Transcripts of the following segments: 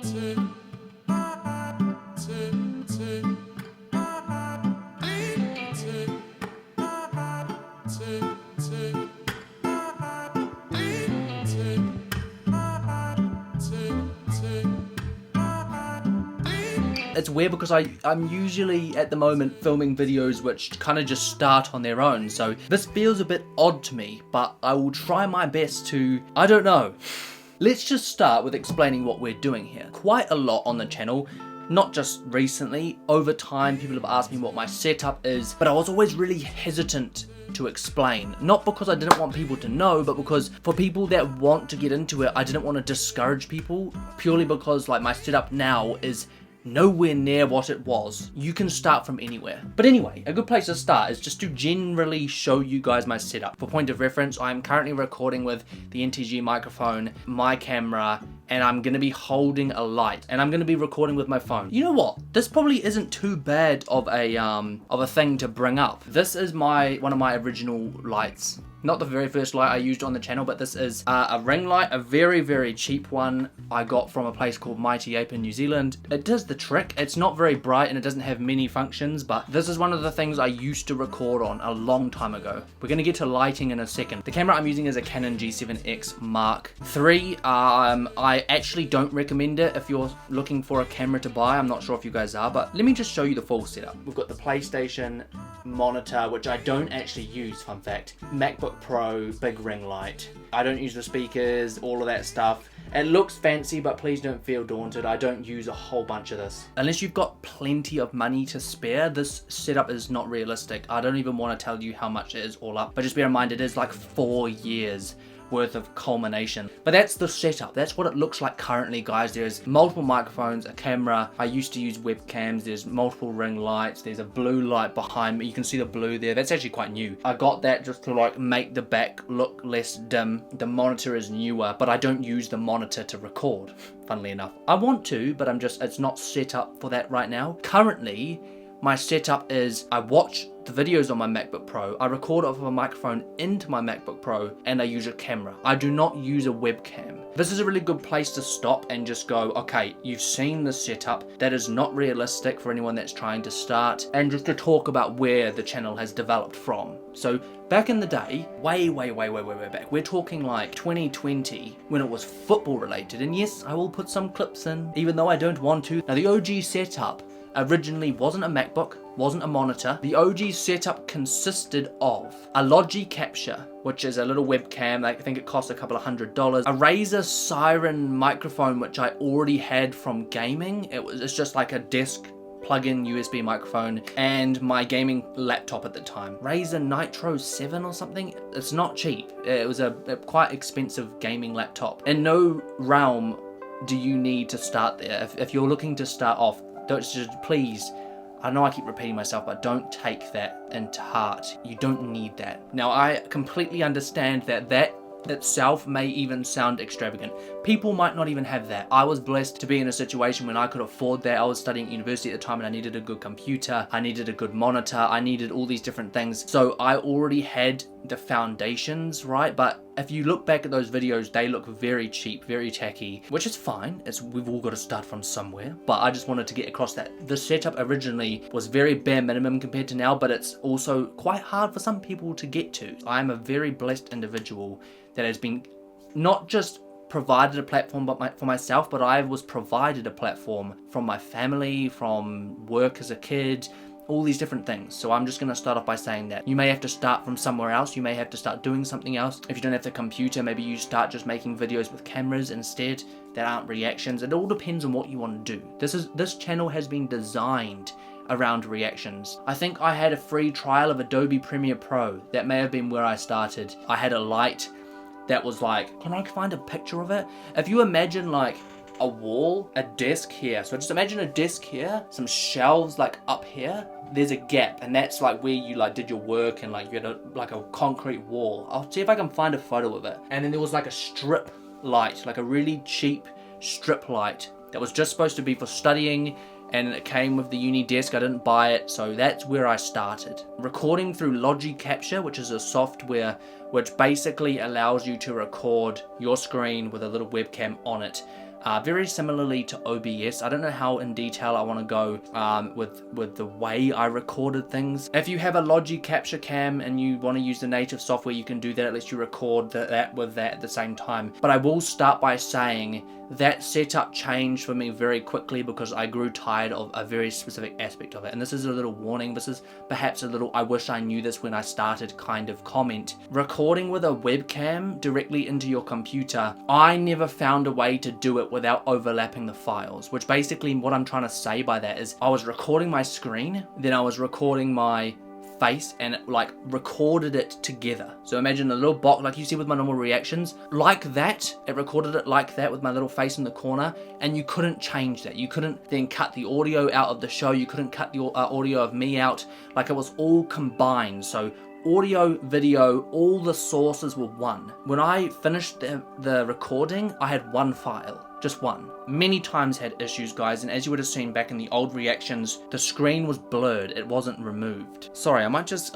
It's weird because I'm usually at the moment filming videos which kind of just start on their own, so this feels a bit odd to me, but I will try my best to, I don't know. Let's just start with explaining what we're doing here. Quite a lot on the channel, not just recently. Over time, people have asked me what my setup is, but I was always really hesitant to explain. Not because I didn't want people to know, but because for people that want to get into it, I didn't want to discourage people, purely because like my setup now is nowhere near what it was. You can start from anywhere. But anyway, a good place to start is just to generally show you guys my setup. For point of reference, I'm currently recording with the NTG microphone, my camera, and I'm gonna be holding a light, and I'm gonna be recording with my phone. You know what? This probably isn't too bad of a thing to bring up. This is one of my original lights. Not the very first light I used on the channel, but this is a ring light, a very, very cheap one I got from a place called Mighty Ape in New Zealand. It does the trick. It's not very bright and it doesn't have many functions, but this is one of the things I used to record on a long time ago. We're going to get to lighting in a second. The camera I'm using is a Canon G7X Mark III. I actually don't recommend it if you're looking for a camera to buy. I'm not sure if you guys are, but let me just show you the full setup. We've got the PlayStation monitor, which I don't actually use, fun fact. MacBook Pro, big ring light. I don't use the speakers, all of that stuff. It looks fancy, but please don't feel daunted. I don't use a whole bunch of this. Unless you've got plenty of money to spare, this setup is not realistic. I don't even want to tell you how much it is all up, but just bear in mind it is like 4 years worth of culmination. But that's the setup. That's what it looks like currently, guys. There's multiple microphones, a camera. I used to use webcams. There's multiple ring lights. There's a blue light behind me. You can see the blue there. That's actually quite new. I got that just to like make the back look less dim. The monitor is newer, but I don't use the monitor to record, funnily enough. I want to, but it's not set up for that right now. Currently, my setup is I watch the videos on my MacBook Pro, I record off of a microphone into my MacBook Pro, and I use a camera. I do not use a webcam. This is a really good place to stop and just go, okay, you've seen the setup. That is not realistic for anyone that's trying to start, and just to talk about where the channel has developed from. So back in the day, way back, we're talking like 2020 when it was football related, and yes, I will put some clips in, even though I don't want to. Now the OG setup originally wasn't a MacBook, wasn't a monitor. The OG setup consisted of a Logi Capture, which is a little webcam. I think it cost a couple of $100. A Razer Siren microphone, which I already had from gaming. It's just like a desk plug-in USB microphone, and my gaming laptop at the time. Razer Nitro 7 or something. It's not cheap. It was a quite expensive gaming laptop. In no realm do you need to start there. If you're looking to start off, please, I know I keep repeating myself, but don't take that into heart. You don't need that. Now, I completely understand that itself may even sound extravagant. People might not even have that. I was blessed to be in a situation when I could afford that. I was studying at university at the time and I needed a good computer, I needed a good monitor, I needed all these different things. So I already had the foundations, right? But if you look back at those videos, they look very cheap, very tacky, which is fine. We've all got to start from somewhere. But I just wanted to get across that the setup originally was very bare minimum compared to now, but it's also quite hard for some people to get to. I'm a very blessed individual that has been not just provided a platform for myself, but I was provided a platform from my family, from work as a kid, all these different things. So I'm just going to start off by saying that you may have to start from somewhere else. You may have to start doing something else. If you don't have the computer, maybe you start just making videos with cameras instead that aren't reactions. It all depends on what you want to do. This channel has been designed around reactions. I think I had a free trial of Adobe Premiere Pro. That may have been where I started. I had a light that was like, can I find a picture of it? If you imagine like a wall, a desk here. So just imagine a desk here, some shelves like up here. There's a gap, and that's like where you like did your work, and like you had like a concrete wall. I'll see if I can find a photo of it. And then there was like a strip light, like a really cheap strip light that was just supposed to be for studying, and it came with the uni desk. I didn't buy it, so that's where I started. Recording through Logi Capture, which is a software which basically allows you to record your screen with a little webcam on it. very similarly to OBS. I don't know how in detail I want to go with the way I recorded things. If you have a Logi capture cam and you want to use the native software, you can do that. At least you record that with that at the same time. But I will start by saying that setup changed for me very quickly because I grew tired of a very specific aspect of it. And this is a little warning. This is perhaps a little I wish I knew this when I started kind of comment. Recording with a webcam directly into your computer, I never found a way to do it without overlapping the files, which basically what I'm trying to say by that is I was recording my screen, then I was recording my face, and it like recorded it together. So imagine a little box like you see with my normal reactions, like that. It recorded it like that with my little face in the corner, and you couldn't change that. You couldn't then cut the audio out of the show. You couldn't cut the audio of me out. Like it was all combined. So audio, video, all the sources were one. When I finished the recording, I had one file. Just one. Many times had issues, guys, and as you would have seen back in the old reactions, the screen was blurred. It wasn't removed. Sorry, I might just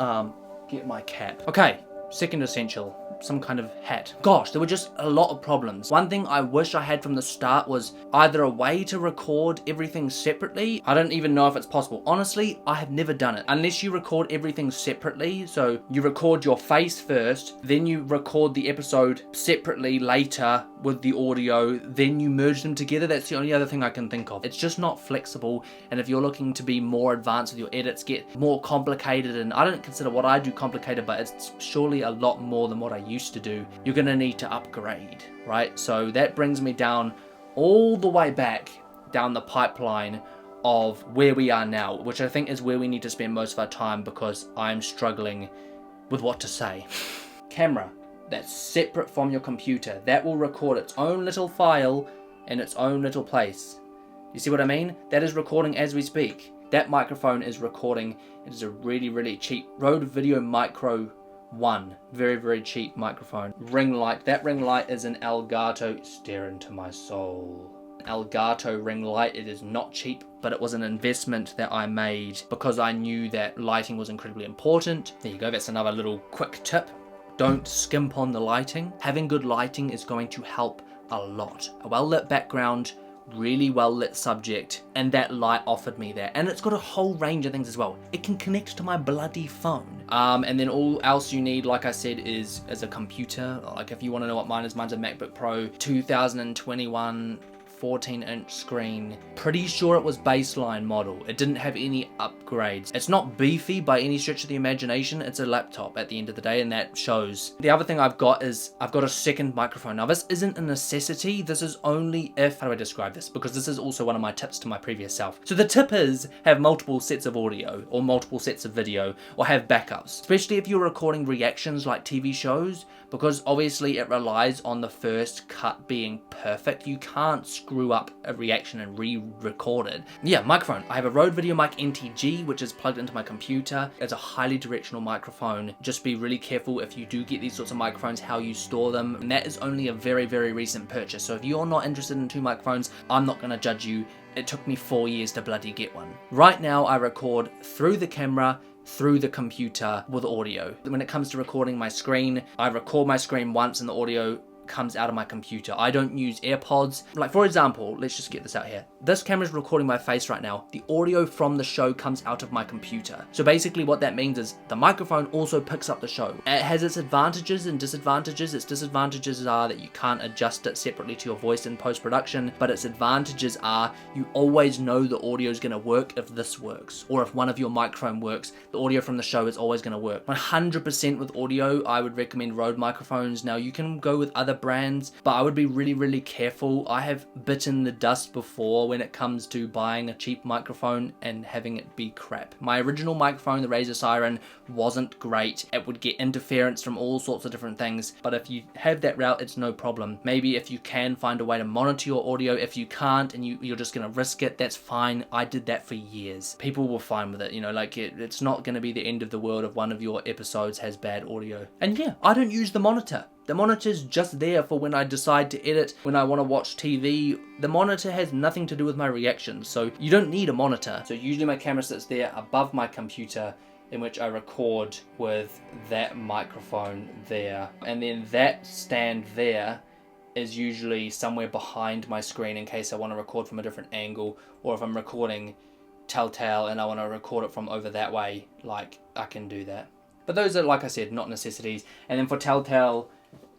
get my cap. Okay, second essential. Some kind of hat. Gosh, there were just a lot of problems. One thing I wish I had from the start was either a way to record everything separately. I don't even know if it's possible. Honestly, I have never done it. Unless you record everything separately, so you record your face first, then you record the episode separately later with the audio, then you merge them together. That's the only other thing I can think of. It's just not flexible, and if you're looking to be more advanced with your edits, get more complicated, and I don't consider what I do complicated, but it's surely a lot more than what I used to do, you're gonna need to upgrade, right? So that brings me down all the way back down the pipeline of where we are now, which I think is where we need to spend most of our time because I'm struggling with what to say. Camera that's separate from your computer, that will record its own little file in its own little place. You see what I mean? That is recording as we speak. That microphone is recording. It is a really, really cheap Rode Video Micro 1. Very, very cheap microphone. Ring light. That ring light is an Elgato. Stare into my soul. Elgato ring light. It is not cheap, but it was an investment that I made because I knew that lighting was incredibly important. There you go. That's another little quick tip. Don't skimp on the lighting. Having good lighting is going to help a lot. A well-lit background, really well-lit subject, and that light offered me that. And it's got a whole range of things as well. It can connect to my bloody phone. And then all else you need, like I said, is a computer. Like if you want to know what mine is, mine's a MacBook Pro 2021 14-inch screen. Pretty sure it was baseline model. It didn't have any upgrades. It's not beefy by any stretch of the imagination. It's a laptop at the end of the day, and that shows. The other thing I've got is I've got a second microphone. Now this isn't a necessity. This is only if, how do I describe this? Because this is also one of my tips to my previous self. So the tip is have multiple sets of audio or multiple sets of video or have backups, especially if you're recording reactions like TV shows, because obviously it relies on the first cut being perfect. You can't screw up a reaction and re-record it. Yeah, microphone. I have a Rode VideoMic NTG, which is plugged into my computer. It's a highly directional microphone. Just be really careful if you do get these sorts of microphones, how you store them. And that is only a very, very recent purchase. So if you're not interested in 2 microphones, I'm not gonna judge you. It took me 4 years to bloody get one. Right now, I record through the camera, through the computer with audio. When it comes to recording my screen, I record my screen once and the audio comes out of my computer. I don't use AirPods. Like for example, let's just get this out here. This camera is recording my face right now. The audio from the show comes out of my computer. So basically what that means is the microphone also picks up the show. It has its advantages and disadvantages. Its disadvantages are that you can't adjust it separately to your voice in post-production, but its advantages are you always know the audio is going to work if this works, or if one of your microphone works, the audio from the show is always going to work. 100% with audio, I would recommend Rode microphones. Now you can go with other brands, but I would be really, really careful. I have bitten the dust before when it comes to buying a cheap microphone and having it be crap. My original microphone, the Razer Siren, wasn't great. It would get interference from all sorts of different things, but if you have that route, it's no problem. Maybe if you can find a way to monitor your audio. If you can't and you're just gonna risk it, that's fine. I did that for years. People were fine with it, you know, like it's not gonna be the end of the world if one of your episodes has bad audio. And yeah, I don't use the monitor. The monitor's just there for when I decide to edit, when I want to watch TV. The monitor has nothing to do with my reactions, so you don't need a monitor. So usually my camera sits there above my computer, in which I record with that microphone there. And then that stand there is usually somewhere behind my screen in case I want to record from a different angle, or if I'm recording Telltale and I want to record it from over that way, like, I can do that. But those are, like I said, not necessities. And then for Telltale,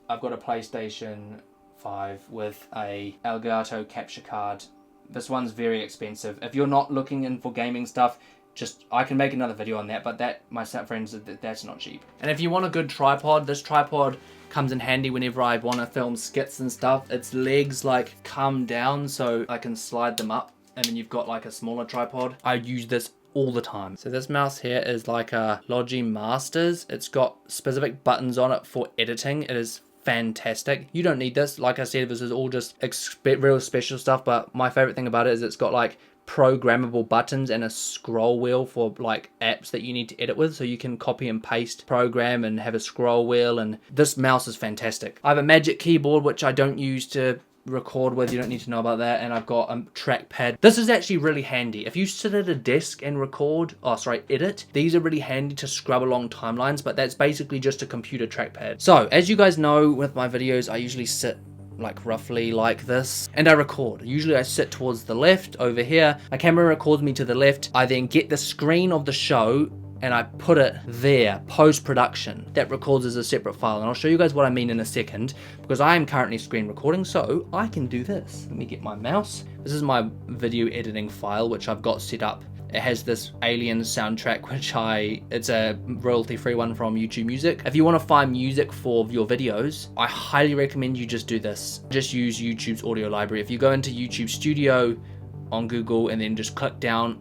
I've got a PlayStation 5 with a Elgato capture card. This one's very expensive. If you're not looking in for gaming stuff, I can make another video on that, but that, my friends, that's not cheap. And if you want a good tripod, this tripod comes in handy whenever I want to film skits and stuff. Its legs like come down so I can slide them up, and then you've got like a smaller tripod. I use this all the time. So this mouse here is like a Logi Masters. It's got specific buttons on it for editing. It is fantastic. You don't need this. Like I said, this is all just real special stuff, but my favorite thing about it is it's got like programmable buttons and a scroll wheel for like apps that you need to edit with, so you can copy and paste program and have a scroll wheel. And this mouse is fantastic. I have a Magic Keyboard which I don't use to record with, you don't need to know about that, and I've got a trackpad. This is actually really handy if you sit at a desk and edit. These are really handy to scrub along timelines, but that's basically just a computer trackpad. So as you guys know, with my videos I usually sit like roughly like this and I record. Usually I sit towards the left over here. My camera records me to the left. I then get the screen of the show and I put it there, post-production. That records as a separate file, and I'll show you guys what I mean in a second, because I am currently screen recording, so I can do this. Let me get my mouse. This is my video editing file, which I've got set up. It has this Alien soundtrack, it's a royalty-free one from YouTube Music. If you want to find music for your videos, I highly recommend you just do this. Just use YouTube's audio library. If you go into YouTube Studio on Google and then just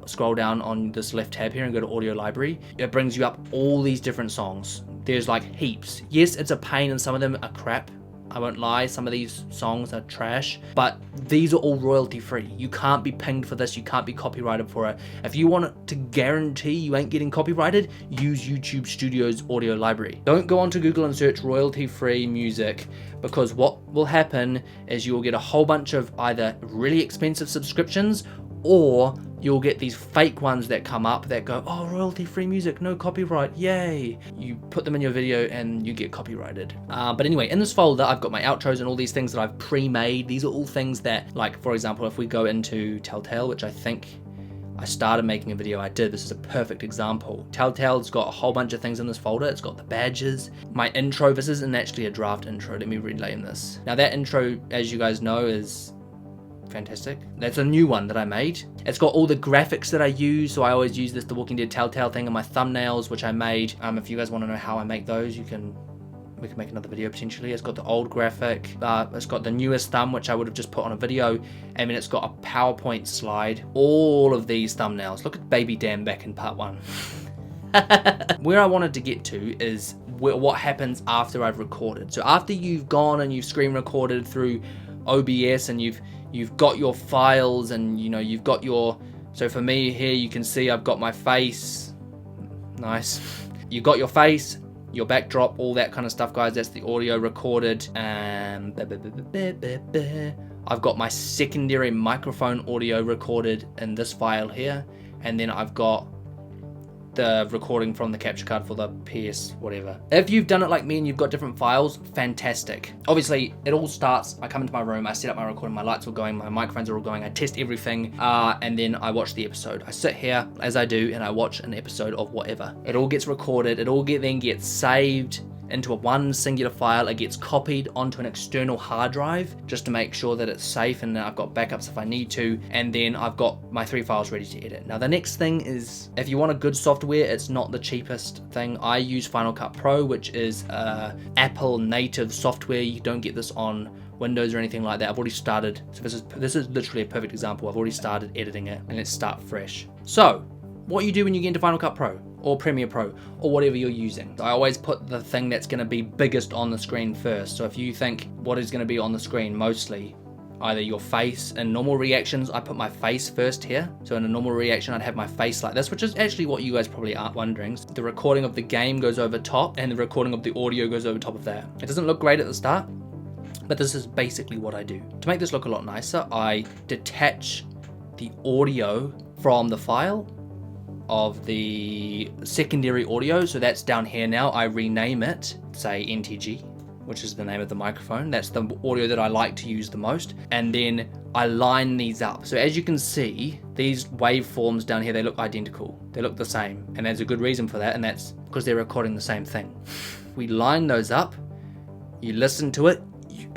scroll down on this left tab here and go to audio library, it brings you up all these different songs. There's like heaps. Yes, it's a pain and some of them are crap. I won't lie, some of these songs are trash, but these are all royalty free. You can't be pinged for this, you can't be copyrighted for it. If you want to guarantee you ain't getting copyrighted, use YouTube Studio's audio library. Don't go onto Google and search royalty free music, because what will happen is you will get a whole bunch of either really expensive subscriptions, or you'll get these fake ones that come up that go, oh, royalty free music, no copyright, yay. You put them in your video and you get copyrighted. But anyway, in this folder, I've got my outros and all these things that I've pre-made. These are all things that, like, for example, if we go into Telltale, which I think I started making a video, I did. This is a perfect example. Telltale's got a whole bunch of things in this folder. It's got the badges. My intro, this isn't actually a draft intro. Let me relay in this. Now that intro, as you guys know, is fantastic. That's a new one that I made. It's got all the graphics that I use, so I always use this The Walking Dead Telltale thing in my thumbnails, which I made. If you guys want to know how I make those, we can make another video potentially. It's got the old graphic, it's got the newest thumb, which I would have just put on a video, and then it's got a PowerPoint slide. All of these thumbnails. Look at Baby Dan back in part 1. Where I wanted to get to is what happens after I've recorded. So after you've gone and you've screen recorded through OBS and you've got your files, and you've got your, so for me here you can see I've got my face, nice. You've got your face, your backdrop, all that kind of stuff, guys. That's the audio recorded. I've got my secondary microphone audio recorded in this file here, and then I've got the recording from the capture card for the PS whatever. If you've done it like me and you've got different files, fantastic. Obviously it all starts, I come into my room, I set up my recording, my lights are going, my microphones are all going, I test everything, and then I watch the episode. I sit here as I do and I watch an episode of whatever. It all gets recorded, it all then gets saved into one singular file. It gets copied onto an external hard drive just to make sure that it's safe, and I've got backups if I need to, and then I've got my 3 files ready to edit. Now the next thing is, if you want a good software, it's not the cheapest thing. I use Final Cut Pro, which is Apple native software. You don't get this on Windows or anything like that. I've already started, so this is literally a perfect example. I've already started editing it, and let's start fresh. So what you do when you get into Final Cut Pro or Premiere Pro or whatever you're using, I always put the thing that's going to be biggest on the screen first. So if you think what is going to be on the screen, mostly either your face. In normal reactions, I put my face first here. So in a normal reaction, I'd have my face like this, which is actually what you guys probably aren't wondering. The recording of the game goes over top, and the recording of the audio goes over top of that. It doesn't look great at the start, but this is basically what I do. To make this look a lot nicer, I detach the audio from the file of the secondary audio. So that's down here now. I rename it, say NTG, which is the name of the microphone. That's the audio that I like to use the most. And then I line these up. So as you can see, these waveforms down here, they look identical. They look the same. And there's a good reason for that, and that's because they're recording the same thing. We line those up, you listen to it.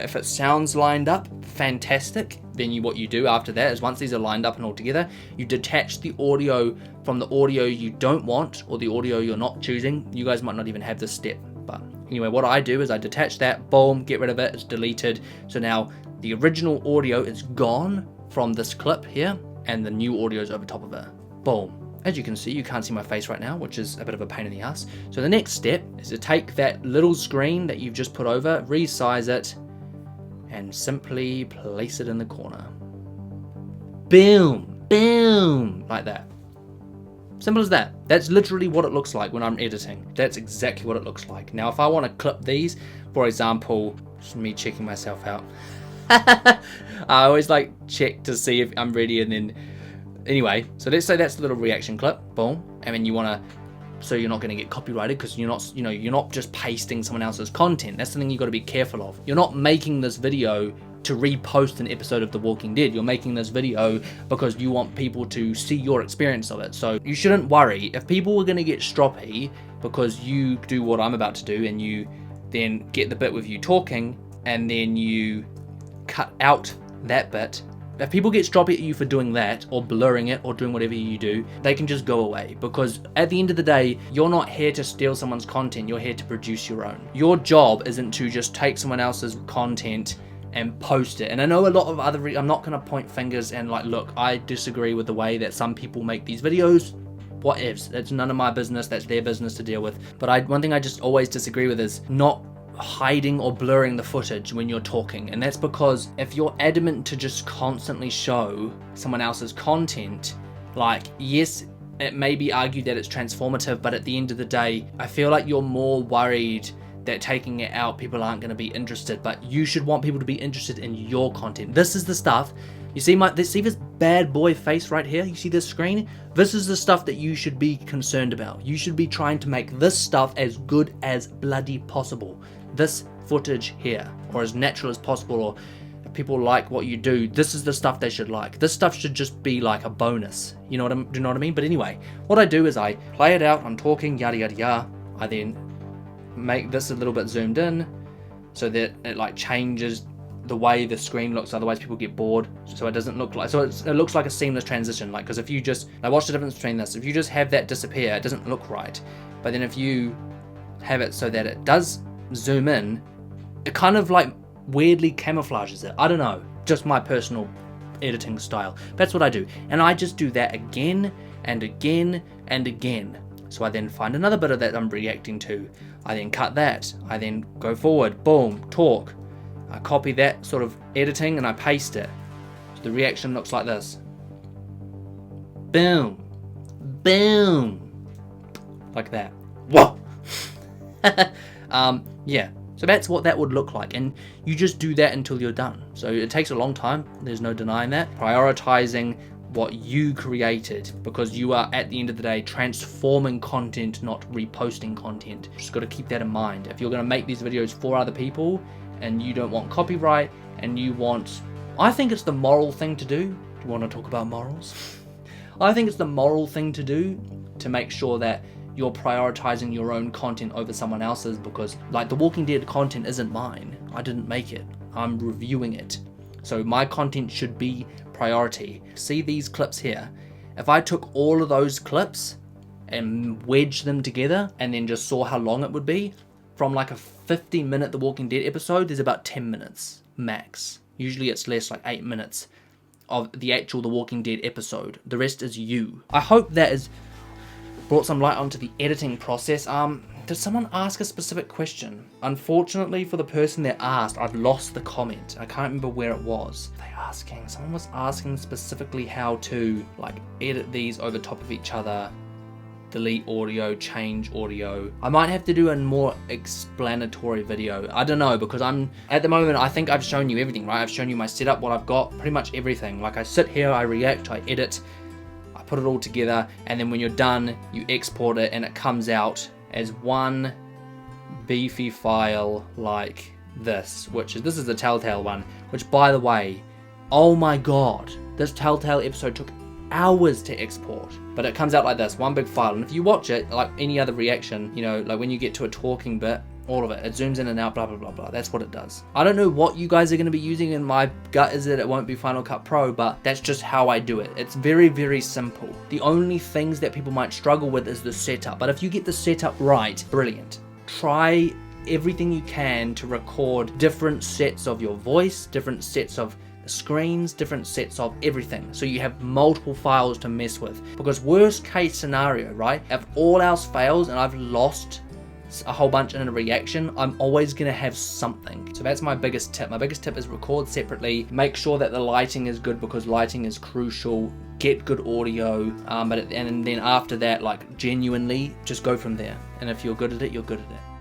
If it sounds lined up, fantastic. Then what you do after that is once these are lined up and all together, you detach the audio from the audio you don't want or the audio you're not choosing. You guys might not even have this step, but anyway, what I do is I detach that, boom, get rid of it, it's deleted. So now the original audio is gone from this clip here and the new audio is over top of it. Boom. As you can see, you can't see my face right now, which is a bit of a pain in the ass. So the next step is to take that little screen that you've just put over, resize it, and simply place it in the corner. Boom, boom, like that. Simple as that. That's literally what it looks like when I'm editing. That's exactly what it looks like. Now, if I want to clip these, for example, just me checking myself out. I always like check to see if I'm ready, and then anyway, so let's say that's the little reaction clip, boom, and then you want to, so you're not going to get copyrighted because you're not, you're not just pasting someone else's content. That's the thing you got to be careful of. You're not making this video to repost an episode of The Walking Dead. You're making this video because you want people to see your experience of it. So you shouldn't worry if people are going to get stroppy because you do what I'm about to do and you then get the bit with you talking and then you cut out that bit. If people get stroppy at you for doing that or blurring it or doing whatever you do, they can just go away, because at the end of the day, you're not here to steal someone's content, you're here to produce your own. Your job isn't to just take someone else's content and post it. And I know a lot of other, I'm not going to point fingers and like, look, I disagree with the way that some people make these videos. What ifs? That's none of my business, that's their business to deal with. But one thing I just always disagree with is not hiding or blurring the footage when you're talking. And that's because if you're adamant to just constantly show someone else's content, like, yes, it may be argued that it's transformative, but at the end of the day, I feel like you're more worried that taking it out, people aren't going to be interested, but you should want people to be interested in your content. This is the stuff, you see see this bad boy face right here? You see this screen? This is the stuff that you should be concerned about. You should be trying to make this stuff as good as bloody possible. This footage here, or as natural as possible, or if people like what you do, this is the stuff they should like. This stuff should just be like a bonus. Do you know what I mean? But anyway, what I do is I play it out, I'm talking, yada yada yada. I then make this a little bit zoomed in so that it like changes the way the screen looks, otherwise people get bored. So it doesn't look like, so it looks like a seamless transition. Like, because if you just, like, watch the difference between this. If you just have that disappear, it doesn't look right. But then if you have it so that it does zoom in, it kind of like weirdly camouflages it. I don't know, just my personal editing style. That's what I do. And I just do that again and again and again. So I then find another bit of that I'm reacting to. I then cut that. I then go forward, boom, talk. I copy that sort of editing and I paste it. So the reaction looks like this. Boom. Boom. Like that. Whoa. Yeah. So that's what that would look like. And you just do that until you're done. So it takes a long time. There's no denying that. Prioritizing what you created, because you are, at the end of the day, transforming content, not reposting content. Just got to keep that in mind. If you're going to make these videos for other people and you don't want copyright and you want, I think it's the moral thing to do. Do you want to talk about morals? I think it's the moral thing to do to make sure that you're prioritizing your own content over someone else's, because like The Walking Dead content isn't mine. I didn't make it. I'm reviewing it. So my content should be priority. See these clips here? If I took all of those clips and wedged them together and then just saw how long it would be, from like a 50-minute The Walking Dead episode, there's about 10 minutes max. Usually it's less, like 8 minutes of the actual The Walking Dead episode. The rest is you. I hope that has brought some light onto the editing process. Did someone ask a specific question? Unfortunately for the person that asked, I've lost the comment. I can't remember where it was. Someone was asking specifically how to like edit these over top of each other, delete audio, change audio. I might have to do a more explanatory video. I don't know, because at the moment, I think I've shown you everything, right? I've shown you my setup, what I've got, pretty much everything. Like I sit here, I react, I edit, I put it all together, and then when you're done, you export it and it comes out as one beefy file like this is a Telltale one, which, by the way, oh my god, this Telltale episode took hours to export, but it comes out like this, one big file. And if you watch it like any other reaction, you know, like when you get to a talking bit, all of it zooms in and out, blah blah blah blah. That's what it does. I don't know what you guys are going to be using, and my gut is that it won't be Final Cut Pro, but that's just how I do it. It's very, very simple. The only things that people might struggle with is the setup, but if you get the setup right, brilliant. Try everything you can to record different sets of your voice, different sets of screens, different sets of everything, so you have multiple files to mess with. Because worst case scenario, right, if all else fails and I've lost a whole bunch in a reaction, I'm always going to have something. So that's my biggest tip. My biggest tip is record separately, make sure that the lighting is good, because lighting is crucial, get good audio, and then after that, like, genuinely just go from there. And if you're good at it, you're good at it.